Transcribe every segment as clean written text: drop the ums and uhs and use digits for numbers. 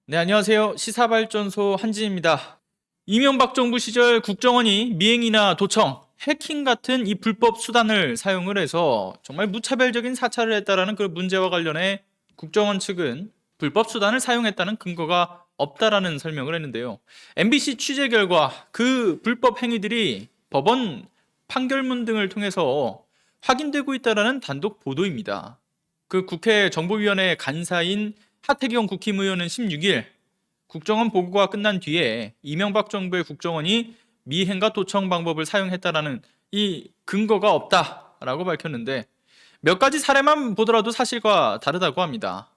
네, 안녕하세요. 시사발전소 한진입니다. 이명박 정부 시절 국정원이 미행이나 도청, 해킹 같은 이 불법 수단을 사용을 해서 정말 무차별적인 사찰을 했다라는 그 문제와 관련해 국정원 측은 불법 수단을 사용했다는 근거가 없다라는 설명을 했는데요. MBC 취재 결과 그 불법 행위들이 법원 판결문 등을 통해서 확인되고 있다라는 단독 보도입니다. 그 국회 정보위원회 간사인 하태경 국힘의원은 16일 국정원 보고가 끝난 뒤에 이명박 정부의 국정원이 미행과 도청 방법을 사용했다라는 이 근거가 없다라고 밝혔는데 몇 가지 사례만 보더라도 사실과 다르다고 합니다.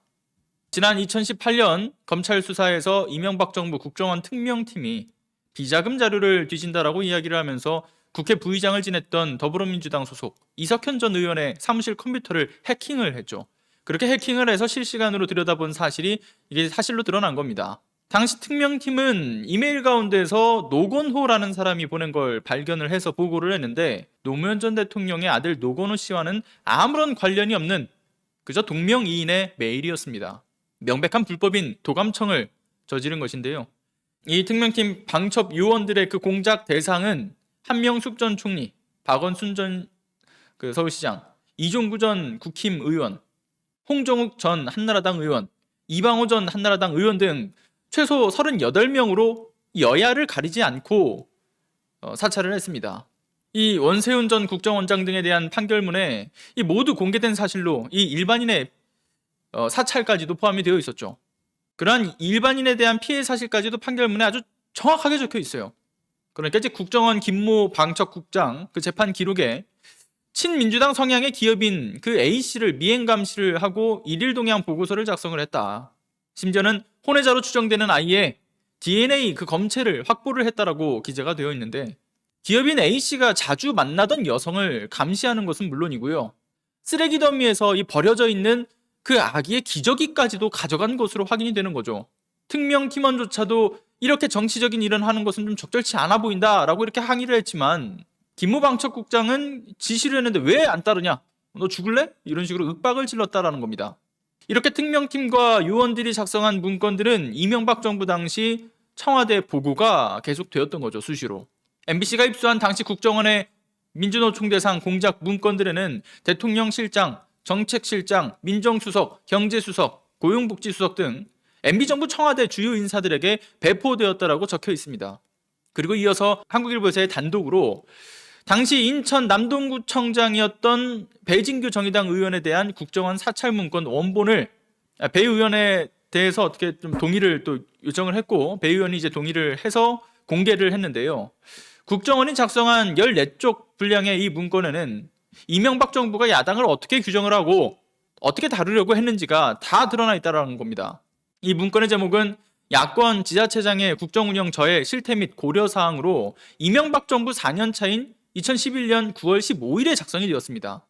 지난 2018년 검찰 수사에서 이명박 정부 국정원 특명팀이 비자금 자료를 뒤진다라고 이야기를 하면서 국회 부의장을 지냈던 더불어민주당 소속 이석현 전 의원의 사무실 컴퓨터를 해킹을 했죠. 그렇게 해킹을 해서 실시간으로 들여다본 사실이 이게 사실로 드러난 겁니다. 당시 특명팀은 이메일 가운데서 노건호라는 사람이 보낸 걸 발견을 해서 보고를 했는데 노무현 전 대통령의 아들 노건호 씨와는 아무런 관련이 없는 그저 동명이인의 메일이었습니다. 명백한 불법인 도감청을 저지른 것인데요. 이 특명팀 방첩 요원들의 그 공작 대상은 한명숙 전 총리, 박원순 전 서울시장, 이종구 전 국힘 의원, 홍정욱 전 한나라당 의원, 이방호 전 한나라당 의원 등 최소 38명으로 여야를 가리지 않고 사찰을 했습니다. 이 원세훈 전 국정원장 등에 대한 판결문에 이 모두 공개된 사실로 이 일반인의 사찰까지도 포함이 되어 있었죠. 그러한 일반인에 대한 피해 사실까지도 판결문에 아주 정확하게 적혀 있어요. 그러니까 이제 국정원 김모 방첩국장 그 재판 기록에 친민주당 성향의 기업인 그 A씨를 미행 감시를 하고 일일 동향 보고서를 작성을 했다. 심지어는 혼외자로 추정되는 아이의 DNA 그 검체를 확보를 했다라고 기재가 되어 있는데 기업인 A씨가 자주 만나던 여성을 감시하는 것은 물론이고요. 쓰레기 더미에서 이 버려져 있는 그 아기의 기저귀까지도 가져간 것으로 확인이 되는 거죠. 특명 팀원조차도 이렇게 정치적인 일을 하는 것은 좀 적절치 않아 보인다라고 이렇게 항의를 했지만 김모 방첩국장은 지시를 했는데 왜 안 따르냐? 너 죽을래? 이런 식으로 윽박을 질렀다라는 겁니다. 이렇게 특명팀과 요원들이 작성한 문건들은 이명박 정부 당시 청와대 보고가 계속되었던 거죠, 수시로. MBC가 입수한 당시 국정원의 민주노총 대상 공작 문건들에는 대통령실장, 정책실장, 민정수석, 경제수석, 고용복지수석 등 MB정부 청와대 주요 인사들에게 배포되었다라고 적혀 있습니다. 그리고 이어서 한국일보에서의 단독으로 당시 인천 남동구청장이었던 배진규 정의당 의원에 대한 국정원 사찰 문건 원본을 배 의원에 대해서 어떻게 좀 동의를 또 요청을 했고 배 의원이 이제 동의를 해서 공개를 했는데요. 국정원이 작성한 14쪽 분량의 이 문건에는 이명박 정부가 야당을 어떻게 규정을 하고 어떻게 다루려고 했는지가 다 드러나 있다는 겁니다. 이 문건의 제목은 야권 지자체장의 국정운영 저해 실태 및 고려사항으로 이명박 정부 4년 차인 2011년 9월 15일에 작성이 되었습니다.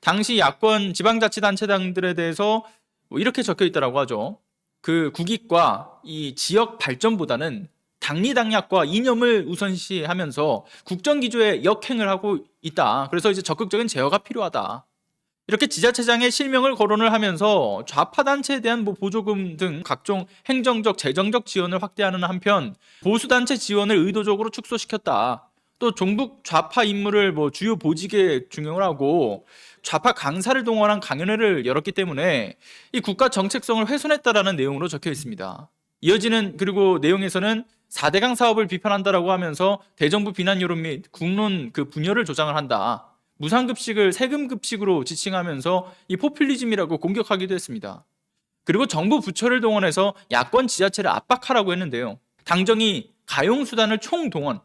당시 야권 지방자치단체장들에 대해서 이렇게 적혀 있다고 하죠. 그 국익과 이 지역 발전보다는 당리당략과 이념을 우선시하면서 국정기조에 역행을 하고 있다. 그래서 이제 적극적인 제어가 필요하다. 이렇게 지자체장의 실명을 거론을 하면서 좌파 단체에 대한 보조금 등 각종 행정적, 재정적 지원을 확대하는 한편 보수 단체 지원을 의도적으로 축소시켰다. 또 종북 좌파 인물을 주요 보직에 중용을 하고 좌파 강사를 동원한 강연회를 열었기 때문에 이 국가 정책성을 훼손했다라는 내용으로 적혀 있습니다. 이어지는 그리고 내용에서는 4대강 사업을 비판한다라고 하면서 대정부 비난 여론 및 국론 그 분열을 조장을 한다. 무상급식을 세금급식으로 지칭하면서 이 포퓰리즘이라고 공격하기도 했습니다. 그리고 정부 부처를 동원해서 야권 지자체를 압박하라고 했는데요. 당정이 가용수단을 총동원,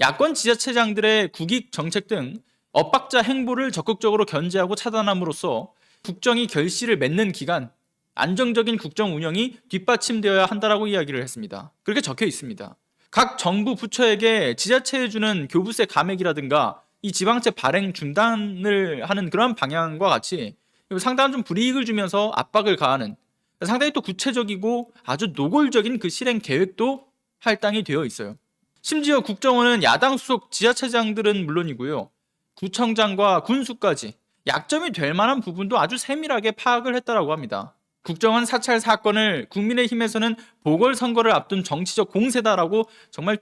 야권 지자체장들의 국익 정책 등 엇박자 행보를 적극적으로 견제하고 차단함으로써 국정이 결실을 맺는 기간, 안정적인 국정 운영이 뒷받침되어야 한다라고 이야기를 했습니다. 그렇게 적혀 있습니다. 각 정부 부처에게 지자체에 주는 교부세 감액이라든가 이 지방채 발행 중단을 하는 그런 방향과 같이 상당한 좀 불이익을 주면서 압박을 가하는 상당히 또 구체적이고 아주 노골적인 그 실행 계획도 할당이 되어 있어요. 심지어 국정원은 야당 소속 지자체장들은 물론이고요. 구청장과 군수까지 약점이 될 만한 부분도 아주 세밀하게 파악을 했다라고 합니다. 국정원 사찰 사건을 국민의힘에서는 보궐선거를 앞둔 정치적 공세다라고 정말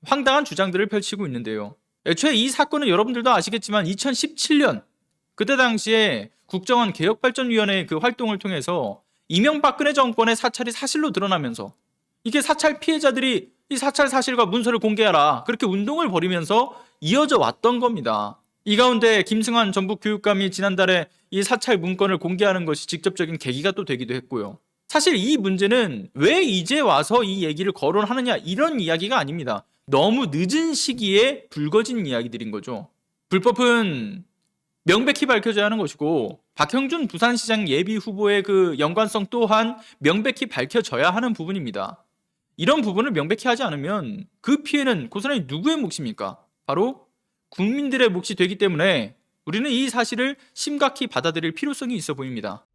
황당한 주장들을 펼치고 있는데요. 애초에 이 사건은 여러분들도 아시겠지만 2017년 그때 당시에 국정원 개혁발전위원회의 그 활동을 통해서 이명박근혜 정권의 사찰이 사실로 드러나면서 이게 사찰 피해자들이 이 사찰 사실과 문서를 공개하라 그렇게 운동을 벌이면서 이어져 왔던 겁니다. 이 가운데 김승환 전북 교육감이 지난달에 이 사찰 문건을 공개하는 것이 직접적인 계기가 또 되기도 했고요. 사실 이 문제는 왜 이제 와서 이 얘기를 거론하느냐 이런 이야기가 아닙니다. 너무 늦은 시기에 불거진 이야기들인 거죠. 불법은 명백히 밝혀져야 하는 것이고 박형준 부산시장 예비 후보의 그 연관성 또한 명백히 밝혀져야 하는 부분입니다. 이런 부분을 명백히 하지 않으면 그 피해는 고스란히 누구의 몫입니까? 바로 국민들의 몫이 되기 때문에 우리는 이 사실을 심각히 받아들일 필요성이 있어 보입니다.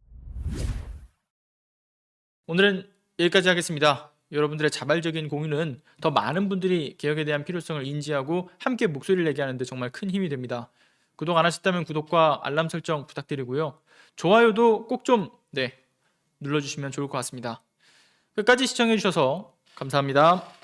오늘은 여기까지 하겠습니다. 여러분들의 자발적인 공유는 더 많은 분들이 개혁에 대한 필요성을 인지하고 함께 목소리를 내게 하는데 정말 큰 힘이 됩니다. 구독 안 하셨다면 구독과 알람 설정 부탁드리고요. 좋아요도 꼭 좀 눌러주시면 좋을 것 같습니다. 끝까지 시청해 주셔서 감사합니다.